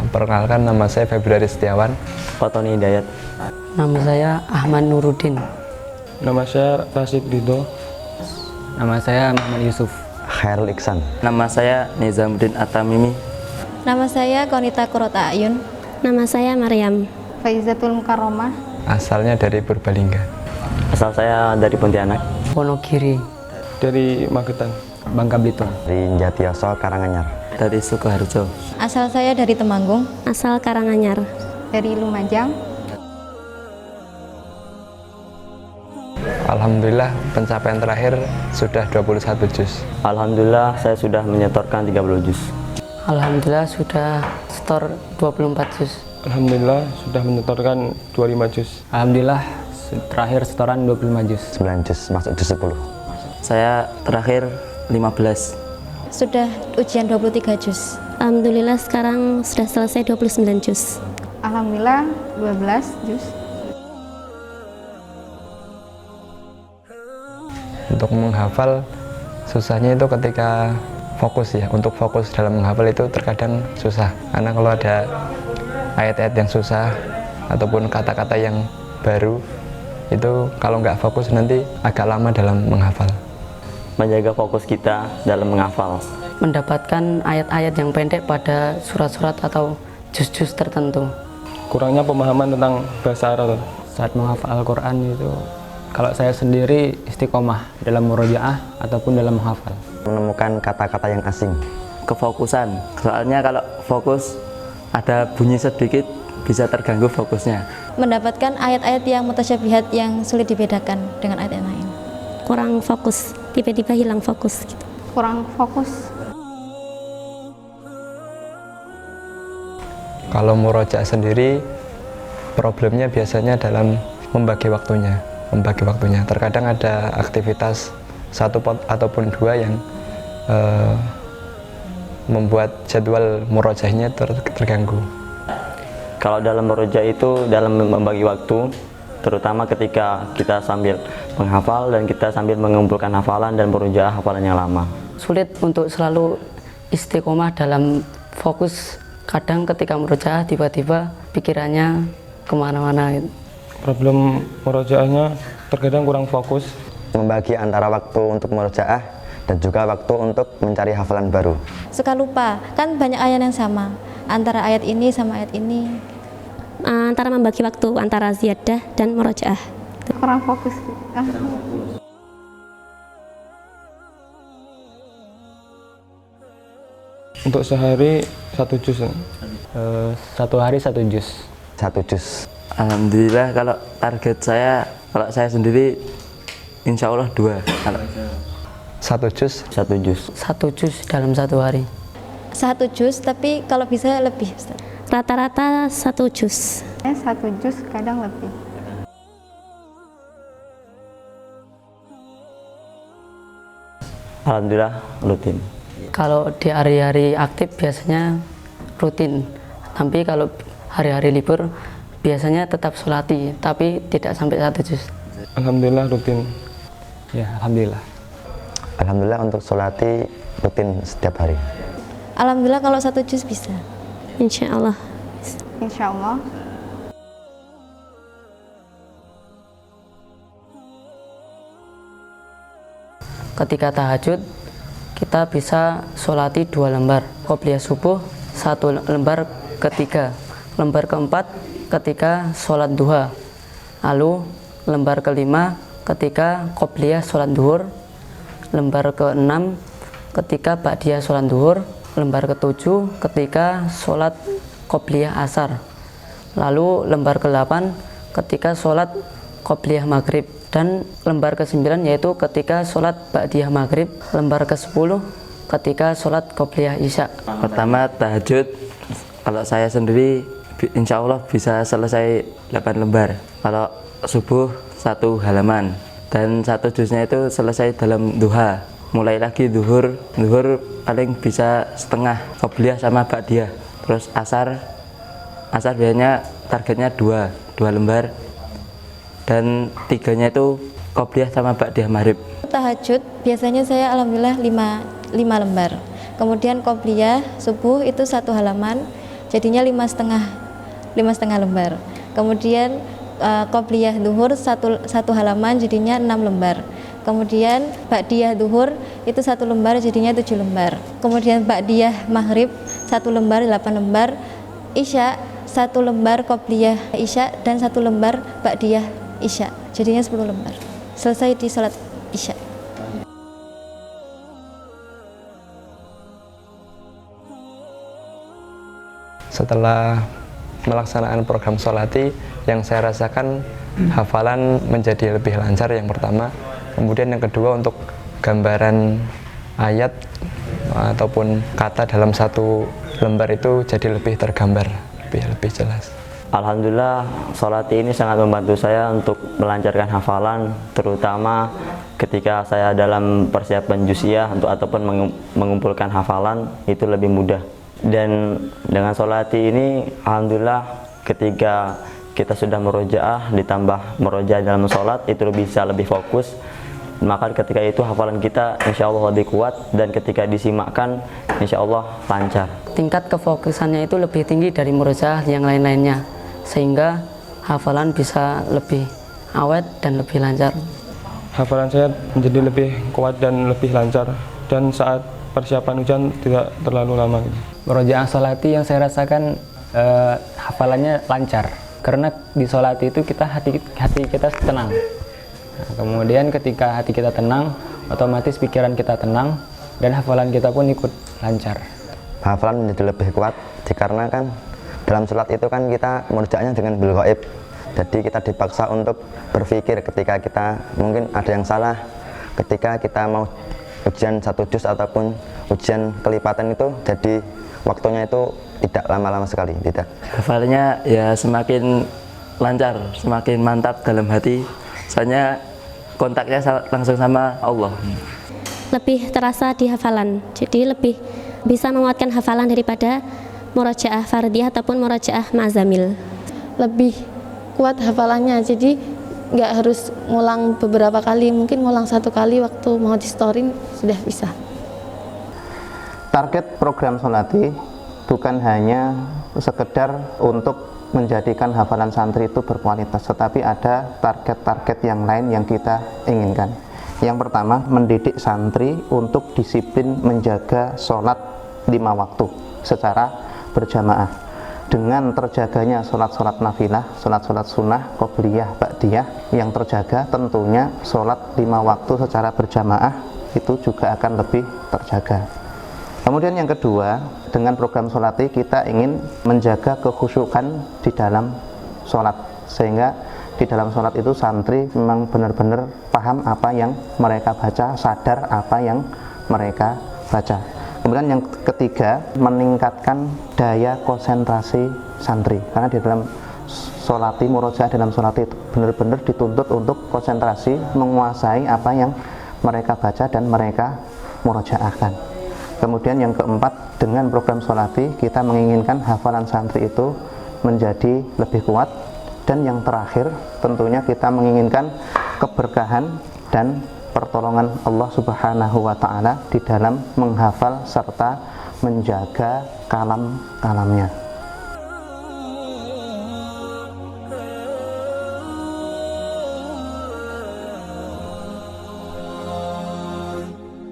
Perkenalkan, nama saya Februari Setiawan. Fatoni Hidayat. Nama saya Ahmad Nuruddin. Nama saya Rasid Ridho. Nama saya Muhammad Yusuf. Khairul Iksan. Nama saya Nizamuddin Atamimi. Nama saya Konita Kurota Ayun. Nama saya Maryam. Faizatul Mukarromah. Asalnya dari Purbalingga. Asal saya dari Pontianak. Wonogiri. Dari Magetan. Bangka Belitung. Dari Jatiyoso, Karanganyar. Dari Sukoharjo. Asal saya dari Temanggung. Asal Karanganyar. Dari Lumajang. Alhamdulillah pencapaian terakhir sudah 21 juz. Alhamdulillah saya sudah menyetorkan 30 juz. Alhamdulillah sudah setor 24 juz. Alhamdulillah sudah menyetorkan 25 juz. Alhamdulillah terakhir setoran 25 juz. 9 juz, masuk juz 10. Saya terakhir 15. Sudah ujian 23 juz. Alhamdulillah sekarang sudah selesai 29 juz. Alhamdulillah 12 juz. Untuk menghafal, susahnya itu ketika fokus ya. Untuk fokus dalam menghafal itu terkadang susah. Karena kalau ada ayat-ayat yang susah ataupun kata-kata yang baru, itu kalau nggak fokus nanti agak lama dalam menghafal. Menjaga fokus kita dalam menghafal. Mendapatkan ayat-ayat yang pendek pada surat-surat atau juz-juz tertentu. Kurangnya pemahaman tentang bahasa Arab. Saat menghafal Al-Quran itu, kalau saya sendiri istiqomah dalam murojaah ataupun dalam menghafal. Menemukan kata-kata yang asing. Kefokusan. Soalnya kalau fokus ada bunyi sedikit bisa terganggu fokusnya. Mendapatkan ayat-ayat yang mutasyabihat yang sulit dibedakan dengan ayat yang lain. Kurang fokus, tiba-tiba hilang fokus gitu. Kurang fokus. Kalau murojaah sendiri, problemnya biasanya dalam membagi waktunya. Terkadang ada aktivitas satu ataupun dua yang membuat jadwal murojaahnya terganggu. Kalau dalam murojaah itu dalam membagi waktu, terutama ketika kita sambil menghafal dan kita sambil mengumpulkan hafalan dan murojaah hafalan yang lama. Sulit untuk selalu istiqomah dalam fokus. Kadang ketika murojaah tiba-tiba pikirannya kemana-mana. Problem murojaahnya terkadang kurang fokus. Membagi antara waktu untuk murojaah dan juga waktu untuk mencari hafalan baru. Suka lupa, kan banyak ayat yang sama. Antara ayat ini sama ayat ini. Antara membagi waktu antara ziyadah dan murojaah. Kurang fokus. Untuk sehari 1 juz. Satu hari 1 juz. 1 juz. Alhamdulillah kalau target saya, kalau saya sendiri insya Allah 2. 1 juz. 1 juz. 1 juz dalam 1 hari. 1 juz, tapi kalau bisa lebih, Ustaz. Rata-rata 1 juz. 1 juz kadang lebih. Alhamdulillah rutin. Kalau di hari-hari aktif biasanya rutin. Tapi kalau hari-hari libur biasanya tetap sholati, tapi tidak sampai 1 juz. Alhamdulillah rutin. Ya, alhamdulillah. Alhamdulillah untuk sholati rutin setiap hari. Alhamdulillah kalau 1 juz bisa. Insya Allah. Insya Allah. Ketika tahajud kita bisa sholati 2 lembar. Qobliyah subuh 1 lembar ketiga. Lembar keempat ketika sholat duha. Lalu lembar kelima ketika qobliyah sholat duhur. Lembar ke-6 ketika ba'diyah sholat duhur. Lembar ke-7 ketika sholat qobliyah asar. Lalu lembar ke-8 ketika sholat qobliyah maghrib. Dan lembar ke-9 yaitu ketika sholat ba'diyah maghrib. Lembar ke-10 ketika sholat qobliyah isya. Pertama tahajud, kalau saya sendiri insya Allah bisa selesai 8 lembar. Kalau subuh 1 halaman dan 1 juznya itu selesai dalam duha. Mulai lagi duhur paling bisa setengah qobliyah sama ba'diyah. Terus asar biasanya targetnya 2 lembar. Dan 3-nya itu qobliyah sama ba'diyah maghrib. Tahajud biasanya saya alhamdulillah 5 lembar. Kemudian qobliyah subuh itu 1 halaman. jadinya 5,5 lembar. Kemudian qobliyah duhur satu halaman jadinya 6 lembar. Kemudian ba'diyah duhur itu 1 lembar jadinya 7 lembar. Kemudian ba'diyah maghrib 1 lembar 8 lembar. Isya 1 lembar qobliyah isya dan 1 lembar ba'diyah isya jadinya 10 lembar. Selesai di sholat isya. Setelah melaksanakan program sholati, yang saya rasakan hafalan menjadi lebih lancar yang pertama. Kemudian yang kedua, untuk gambaran ayat ataupun kata dalam 1 lembar itu jadi lebih tergambar, lebih jelas. Alhamdulillah, sholati ini sangat membantu saya untuk melancarkan hafalan, terutama ketika saya dalam persiapan juziah ataupun mengumpulkan hafalan, itu lebih mudah. Dan dengan sholati ini, alhamdulillah, ketika kita sudah murojaah ditambah murojaah dalam sholat, itu bisa lebih fokus. Maka ketika itu hafalan kita insya Allah lebih kuat, dan ketika disimakkan insya Allah lancar. Tingkat kefokusannya itu lebih tinggi dari murojaah yang lain-lainnya, sehingga hafalan bisa lebih awet dan lebih lancar. Hafalan saya menjadi lebih kuat dan lebih lancar, dan saat persiapan ujian tidak terlalu lama. Murojaah sholati yang saya rasakan hafalannya lancar, karena di sholati itu hati kita tenang. Nah, kemudian ketika hati kita tenang, otomatis pikiran kita tenang, dan hafalan kita pun ikut lancar. Hafalan menjadi lebih kuat dikarenakan dalam sholat itu kan kita merjaannya dengan bil ghaib. Jadi kita dipaksa untuk berpikir ketika kita mungkin ada yang salah, ketika kita mau ujian 1 juz ataupun ujian kelipatan itu, jadi waktunya itu tidak lama-lama sekali, tidak. Hafalannya ya semakin lancar, semakin mantap dalam hati, soalnya kontaknya langsung sama Allah. Lebih terasa di hafalan, jadi lebih bisa menguatkan hafalan daripada murojaah fardiyah ataupun murojaah ma'zamil. Lebih kuat hafalannya, jadi nggak harus ngulang beberapa kali, mungkin ngulang 1 kali waktu mau di storing sudah bisa. Target program sholati bukan hanya sekedar untuk menjadikan hafalan santri itu berkualitas, tetapi ada target-target yang lain yang kita inginkan. Yang pertama, mendidik santri untuk disiplin menjaga sholat 5 waktu secara berjamaah. Dengan terjaganya sholat-sholat nafilah, sholat-sholat sunnah, qobliyah, ba'diyah yang terjaga, tentunya sholat 5 waktu secara berjamaah itu juga akan lebih terjaga. Kemudian yang kedua, dengan program sholati kita ingin menjaga kekhusyukan di dalam sholat, sehingga di dalam sholat itu santri memang benar-benar paham apa yang mereka baca, sadar apa yang mereka baca. Kemudian yang ketiga, meningkatkan daya konsentrasi santri, karena di dalam sholati, murojaah dalam sholati itu benar-benar dituntut untuk konsentrasi, menguasai apa yang mereka baca dan mereka murojaahkan. Kemudian yang keempat, dengan program sholati kita menginginkan hafalan santri itu menjadi lebih kuat. Dan yang terakhir, tentunya kita menginginkan keberkahan dan pertolongan Allah Subhanahu wa Ta'ala di dalam menghafal serta menjaga kalam-kalamnya.